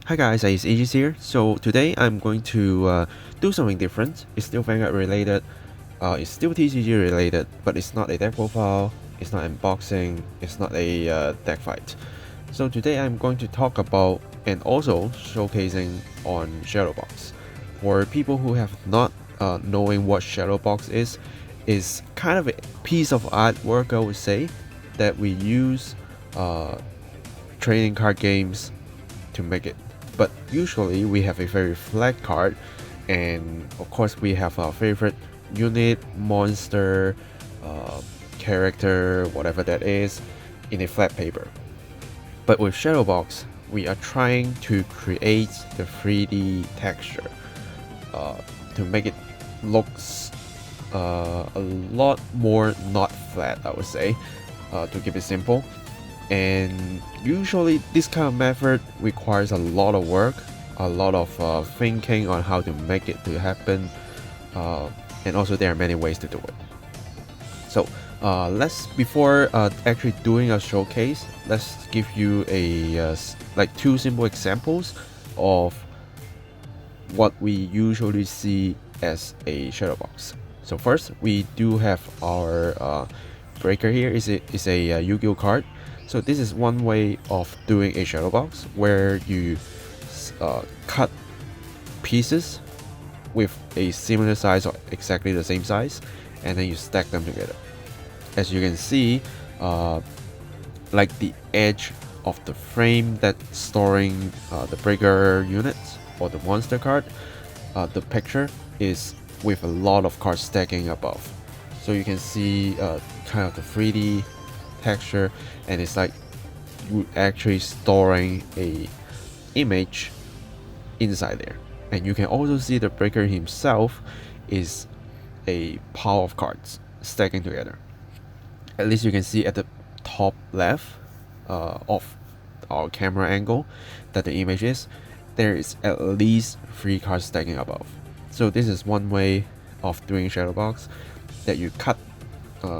Hi guys, it's Aegis here. So today I'm going to do something different. It's still Vanguard related, it's still TCG related, but it's not a deck profile, it's not unboxing, it's not a deck fight. So today I'm going to talk about and also showcasing on Shadowbox. For people who have not knowing what Shadowbox is kind of a piece of artwork, I would say, that we use trading card games to make it. But usually we have a very flat card, and of course we have our favorite unit, monster, character, whatever that is, in a flat paper. But with Shadowbox, we are trying to create the 3D texture to make it looks a lot more not flat, I would say, to keep it simple. And usually this kind of method requires a lot of work, a lot of thinking on how to make it to happen, and also there are many ways to do it. So before actually doing a showcase, let's give you a like two simple examples of what we usually see as a Shadowbox. So first, we do have our breaker here. Is a Yu-Gi-Oh card. So this is one way of doing a Shadowbox, where you cut pieces with a similar size or exactly the same size, and then you stack them together. As you can see, like the edge of the frame that's storing the breaker units or the monster card, the picture is with a lot of cards stacking above. So you can see kind of the 3D texture, and it's like you actually storing a image inside there. And you can also see the breaker himself is a pile of cards stacking together. At least you can see at the top left of our camera angle that the image is, there is at least 3 cards stacking above. So this is one way of doing Shadowbox, that you cut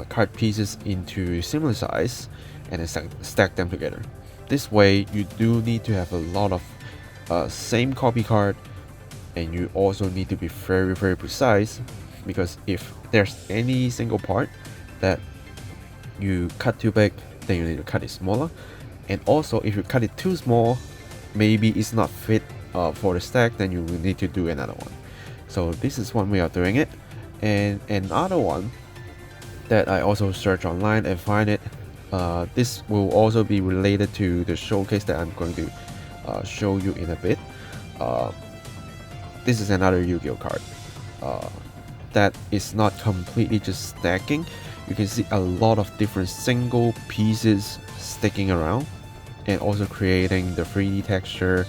card pieces into similar size and then stack them together. This way you do need to have a lot of same copy card, and you also need to be very precise, because if there's any single part that you cut too big, then you need to cut it smaller. And also if you cut it too small, maybe it's not fit for the stack, then you will need to do another one. So this is one way of doing it. And another one that I also search online and find it, this will also be related to the showcase that I'm going to show you in a bit. This is another Yu-Gi-Oh card that is not completely just stacking. You can see a lot of different single pieces sticking around and also creating the 3D texture.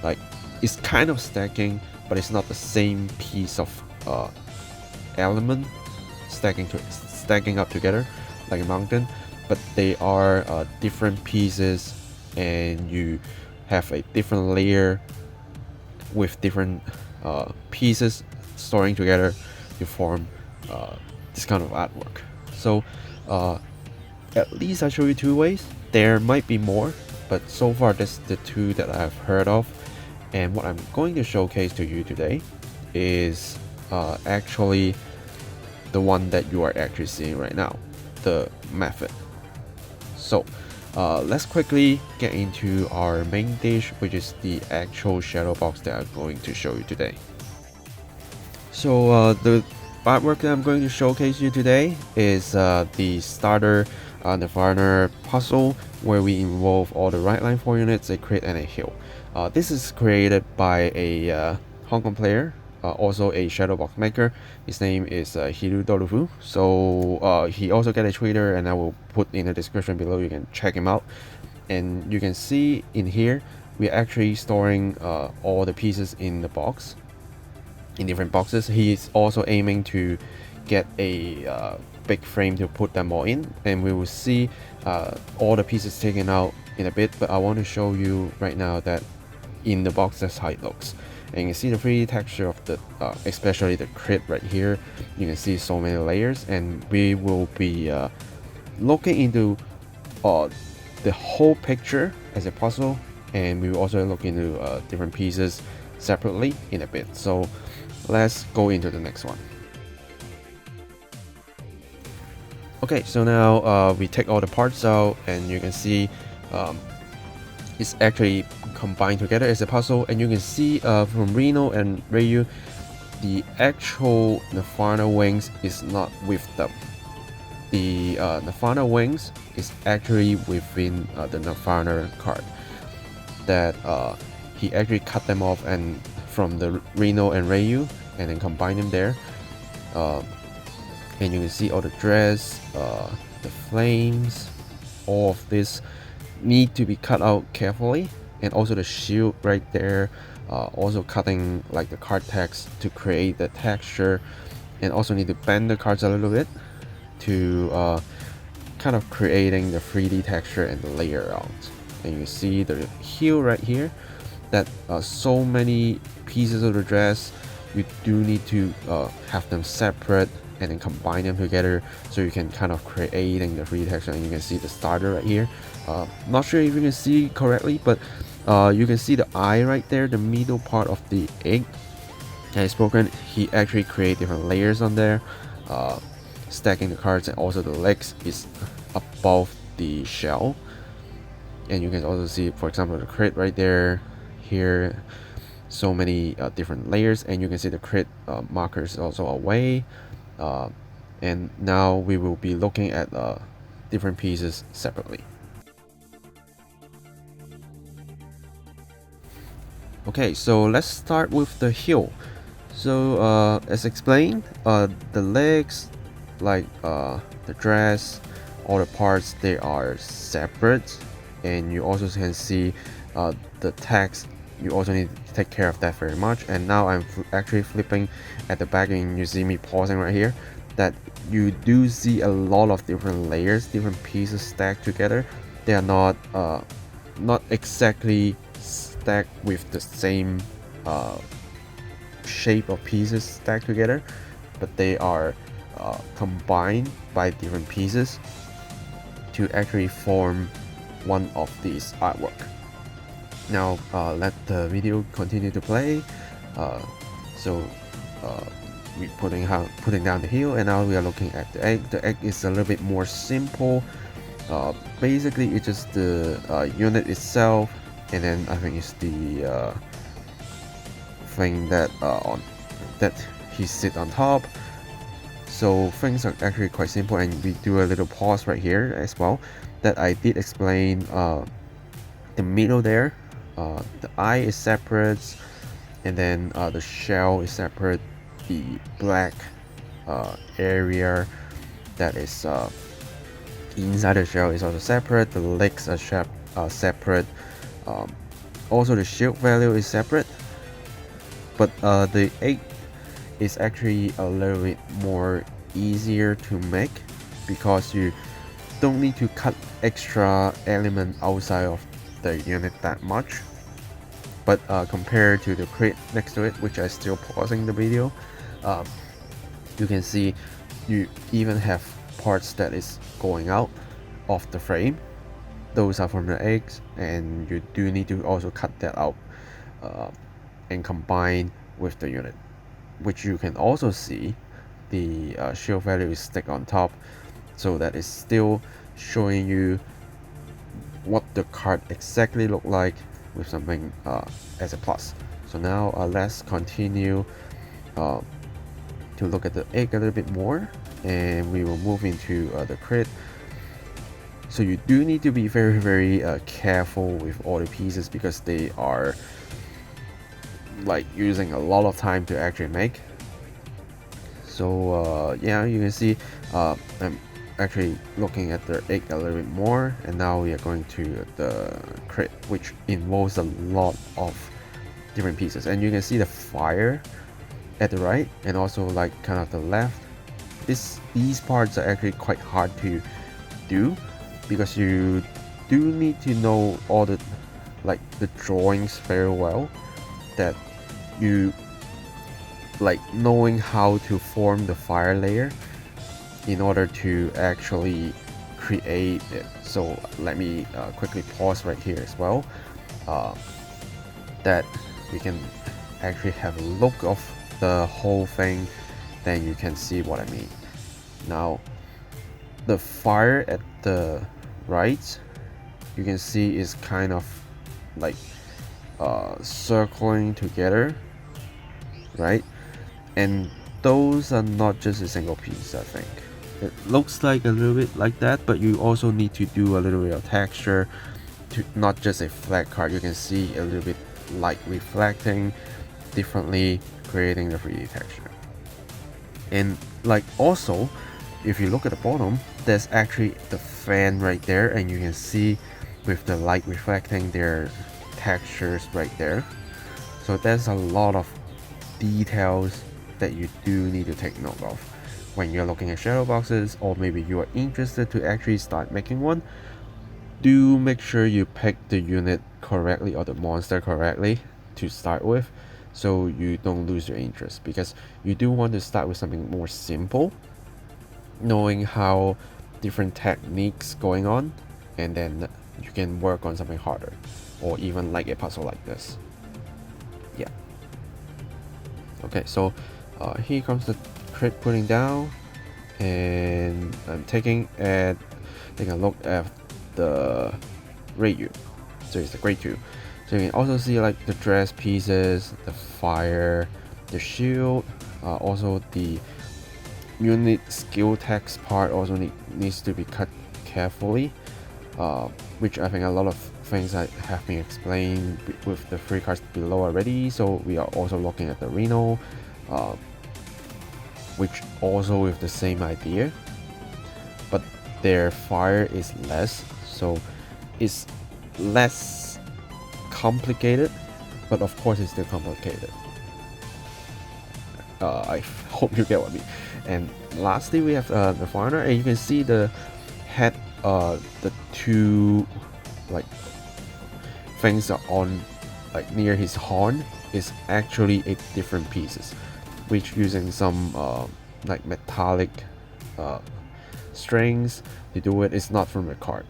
Like it's kind of stacking, but it's not the same piece of element stacking up together like a mountain, but they are different pieces, and you have a different layer with different pieces storing together to form this kind of artwork. So at least I show you 2 ways. There might be more, but so far this is the 2 that I've heard of. And what I'm going to showcase to you today is actually the one that you are actually seeing right now, the method. So let's quickly get into our main dish, which is the actual Shadowbox that I'm going to show you today. So the artwork that I'm going to showcase you today is the starter Nirvana puzzle, where we involve all the Ride Line 4 units, a crit and a heal. This is created by a Hong Kong player, also a Shadowbox maker. His name is hildolfr. So he also got a Twitter, and I will put in the description below. You can check him out. And you can see in here we're actually storing all the pieces in the box, in different boxes. He's also aiming to get a big frame to put them all in, and we will see all the pieces taken out in a bit. But I want to show you right now that in the box, that's how it looks. And you can see the 3D texture of the especially the crit right here. You can see so many layers, and we will be looking into the whole picture as a puzzle and we will also look into different pieces separately in a bit. So let's go into the next one. Okay, so now we take all the parts out, and you can see it's actually combined together as a puzzle. And you can see from Reno and Ryu, the actual Nirvana wings is not with them. The Nirvana wings is actually within the Nirvana card. That he actually cut them off and from the Reno and Ryu, and then combine them there. And you can see all the dress, the flames, all of this need to be cut out carefully, and also the shield right there, also cutting like the card text to create the texture, and also need to bend the cards a little bit to kind of creating the 3D texture and the layer out. And you see the heel right here, that so many pieces of the dress, you do need to have them separate and then combine them together so you can kind of creating the 3D texture. And you can see the starter right here. Not sure if you can see correctly, but you can see the eye right there, the middle part of the egg. As spoken, he actually create different layers on there, stacking the cards, and also the legs is above the shell. And you can also see, for example, the crit right there, here, so many different layers, and you can see the crit markers also away. And now we will be looking at different pieces separately. Okay, so let's start with the heel. So as explained, the legs, like the dress, all the parts, they are separate, and you also can see the text. You also need to take care of that very much. And now I'm actually flipping at the back, and you see me pausing right here, that you do see a lot of different layers, different pieces stacked together. They are not exactly stacked with the same shape of pieces stacked together, but they are combined by different pieces to actually form one of these artwork. Now let the video continue to play. We putting down the heel, and now we are looking at the egg. The egg is a little bit more simple. Basically, it's just the unit itself, and then I think it's the thing that he sit on top. So things are actually quite simple, and we do a little pause right here as well. That I did explain the middle there. The eye is separate, and then the shell is separate. The black area that is inside the shell is also separate. The legs are separate. Also, the shield value is separate. But the egg is actually a little bit more easier to make, because you don't need to cut extra element outside of the unit that much. But compared to the crate next to it, which I still pausing the video, you can see you even have parts that is going out of the frame. Those are from the eggs, and you do need to also cut that out and combine with the unit, which you can also see the shield value is stick on top, so that is still showing you what the card exactly look like with something as a plus. So now let's continue to look at the egg a little bit more, and we will move into the crit. So you do need to be very careful with all the pieces, because they are like using a lot of time to actually make. So yeah, you can see I'm actually looking at the egg a little bit more, and now we are going to the crit, which involves a lot of different pieces. And you can see the fire at the right, and also like kind of the left. These parts are actually quite hard to do, because you do need to know all the drawings very well, that you like knowing how to form the fire layer in order to actually create it. So let me quickly pause right here as well. that you can actually have a look of the whole thing, then you can see what I mean. Now, the fire at the right, you can see is kind of like circling together, right? And those are not just a single piece, I think. It looks like a little bit like that, but you also need to do a little bit of texture to not just a flat card. You can see a little bit light reflecting differently, creating the 3D texture. And like also, if you look at the bottom, there's actually the fan right there, and you can see with the light reflecting their textures right there. So there's a lot of details that you do need to take note of when you're looking at shadow boxes, or maybe you are interested to actually start making one. Do make sure you pick the unit correctly or the monster correctly to start with, so you don't lose your interest, because you do want to start with something more simple, knowing how different techniques going on, and then you can work on something harder, or even like a puzzle like this. Yeah. Okay, so here comes the crit putting down, and I'm taking a look at the Ryu. So it's the grade 2. So you can also see like the dress pieces, the fire, the shield, also the unit skill text part also needs to be cut carefully, which I think a lot of things that have been explained with the 3 cards below already. So we are also looking at the Reno, which also with the same idea, but their fire is less, so it's less complicated, but of course it's still complicated. I hope you get what I mean. And lastly, we have Nirvana, and you can see the head, the 2 like things are on like near his horn is actually 8 different pieces, which using some like metallic strings to do it. It's not from the card.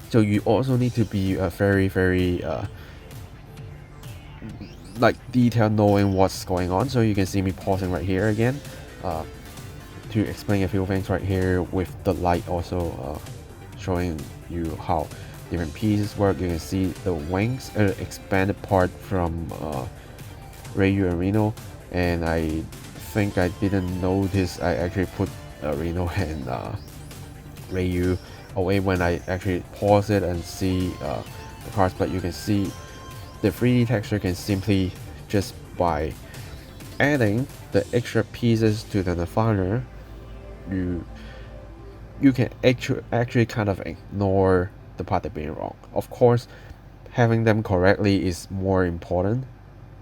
So you also need to be very like detailed, knowing what's going on. So you can see me pausing right here again to explain a few things right here, with the light also showing you how different pieces work. You can see the wings, expanded part from Ryu and Reno, and I think I didn't notice I actually put Reno and Ryu away when I actually pause it and see the cards, but you can see the 3D texture can simply, just by adding the extra pieces to the Nirvana, you can actually kind of ignore the part that being wrong. Of course, having them correctly is more important,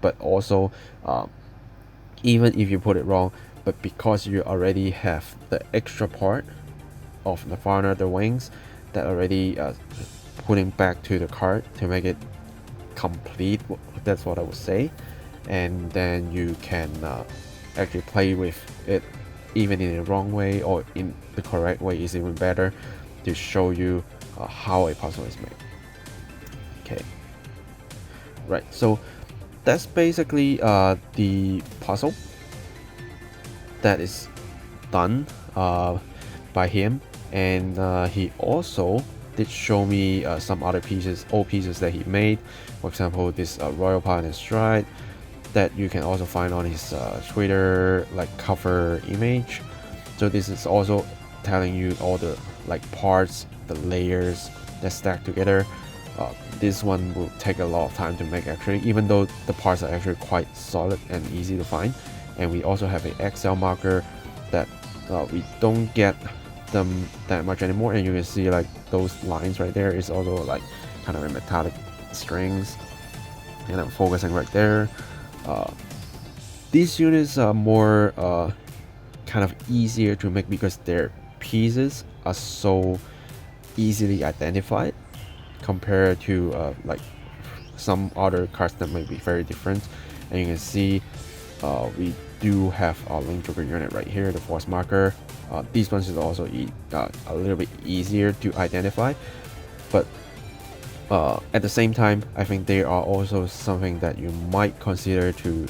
but also even if you put it wrong, but because you already have the extra part of Nirvana, the wings, that already putting back to the card to make it complete, that's what I would say. And then you can actually play with it even in the wrong way or in the correct way is even better, to show you how a puzzle is made. Okay, right, so that's basically the puzzle that is done by him, and he also did show me some other pieces, old pieces that he made. For example, this Royal Power and Stride that you can also find on his Twitter like cover image. So this is also telling you all the like parts, the layers that stack together. This one will take a lot of time to make actually, even though the parts are actually quite solid and easy to find. And we also have an Excel marker that we don't get them that much anymore, and you can see like those lines right there is also like kind of a metallic strings, and I'm focusing right there. These units are more kind of easier to make because their pieces are so easily identified compared to like some other cards that might be very different. And you can see we do have our Link Joker unit right here, the force marker. These ones is also a little bit easier to identify, but At the same time, I think they are also something that you might consider to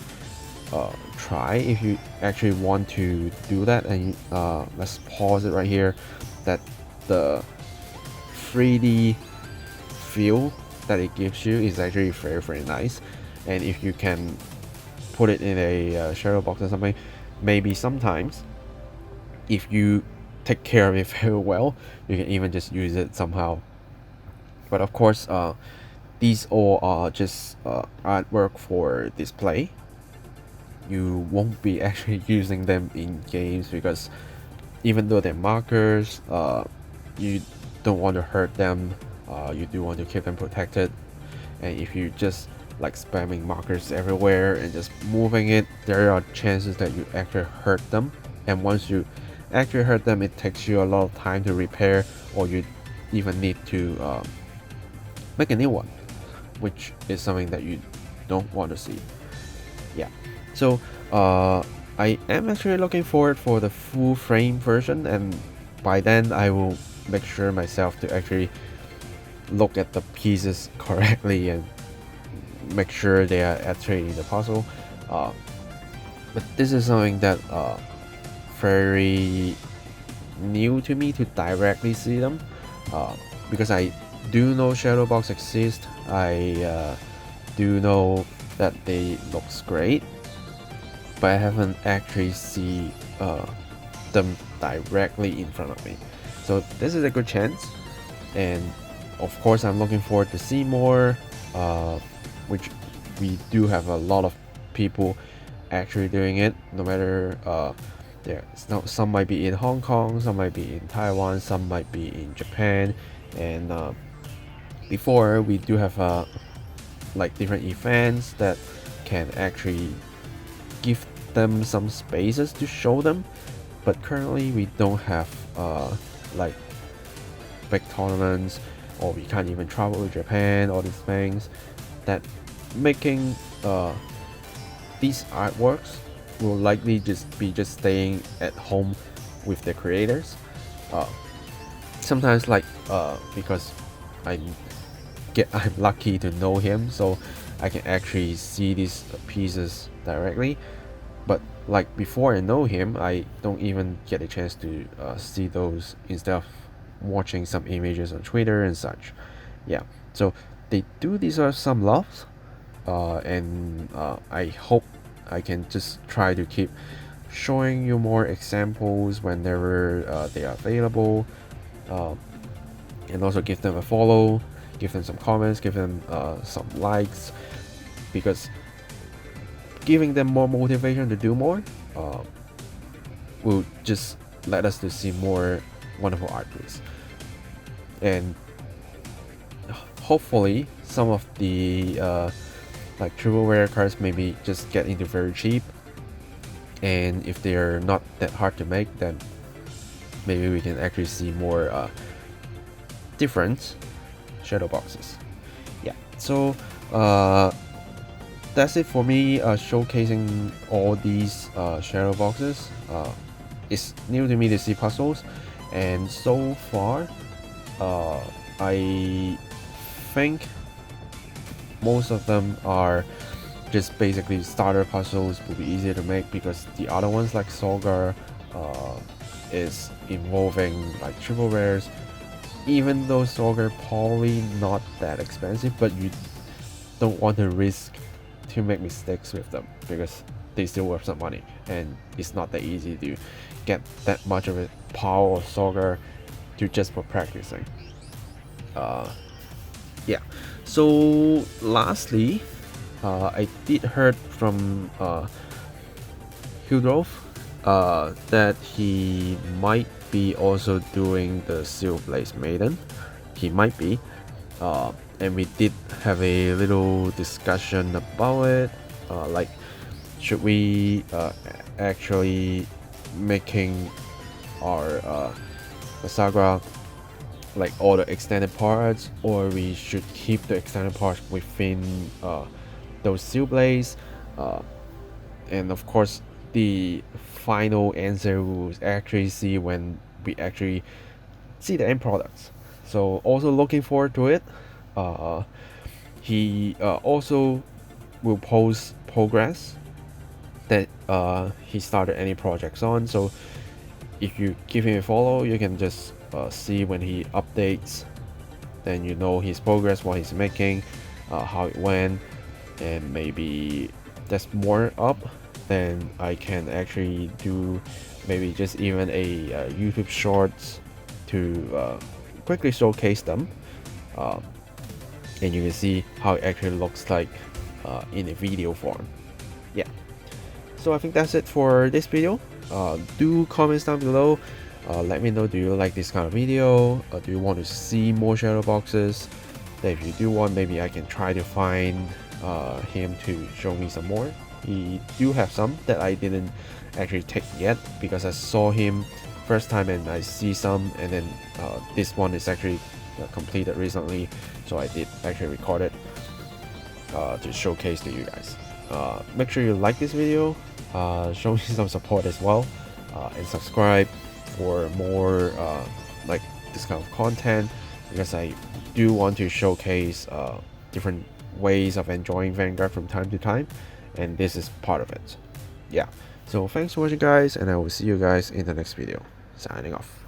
try if you actually want to do that. And let's pause it right here. That the 3D feel that it gives you is actually very nice, and if you can put it in a shadow box or something, maybe sometimes if you take care of it very well, you can even just use it somehow. But of course, these all are just artwork for display. You won't be actually using them in games, because even though they're markers, you don't want to hurt them. You do want to keep them protected, and if you just like spamming markers everywhere and just moving it, there are chances that you actually hurt them, and once you actually hurt them, it takes you a lot of time to repair, or you even need to make a new one, which is something that you don't want to see. Yeah, so I am actually looking forward for the full frame version, and by then I will make sure myself to actually look at the pieces correctly and make sure they are actually in the puzzle. But this is something that very new to me to directly see them, because I do know shadow box exist. I do know that they looks great, but I haven't actually see them directly in front of me. So this is a good chance, and of course I'm looking forward to see more, which we do have a lot of people actually doing it, no matter some might be in Hong Kong, some might be in Taiwan, some might be in Japan, and before we do have like different events that can actually give them some spaces to show them, but currently we don't have like big tournaments, or we can't even travel to Japan, all these things that making these artworks will likely just be staying at home with the creators. Sometimes like because I'm lucky to know him, so I can actually see these pieces directly, but like before I know him, I don't even get a chance to see those instead of watching some images on Twitter and such. Yeah, so they do deserve some love, and I hope I can just try to keep showing you more examples whenever they are available, and also give them a follow, give them some comments, give them some likes, because giving them more motivation to do more will just let us to see more wonderful artworks. And hopefully some of the like triple rare cards maybe just get into very cheap, and if they're not that hard to make, then maybe we can actually see more different shadow boxes. Yeah, so that's it for me showcasing all these shadow boxes. It's new to me to see puzzles, and so far I think most of them are just basically starter puzzles, will be easier to make, because the other ones like Sogar is involving like triple rares. Even though Sogar probably not that expensive, but you don't want to risk to make mistakes with them, because they still worth some money, and it's not that easy to get that much of a power of Sogar to just for practicing. Yeah, so lastly, I did heard from hildolfr that he might be also doing the Seal Blaze Maiden. He might be, and we did have a little discussion about it, like should we actually making our saga like all the extended parts, or we should keep the extended parts within those Seal Blaze, and of course the final answer we'll actually see when we actually see the end products. So also looking forward to it. He also will post progress that he started any projects on. So if you give him a follow, you can just see when he updates. Then you know his progress, what he's making, how it went, and maybe there's more up. Then I can actually do maybe just even a YouTube shorts to quickly showcase them, and you can see how it actually looks like in a video form. Yeah, so I think that's it for this video. Do comments down below. Let me know, do you like this kind of video? Do you want to see more shadow boxes? Then if you do want, maybe I can try to find him to show me some more. He do have some that I didn't actually take yet because I saw him first time and I see some, and then this one is actually completed recently, so I did actually record it to showcase to you guys. Make sure you like this video, show me some support as well, and subscribe for more like this kind of content, because I do want to showcase different ways of enjoying Vanguard from time to time, and this is part of it. Yeah, so thanks for watching guys, and I will see you guys in the next video. Signing off.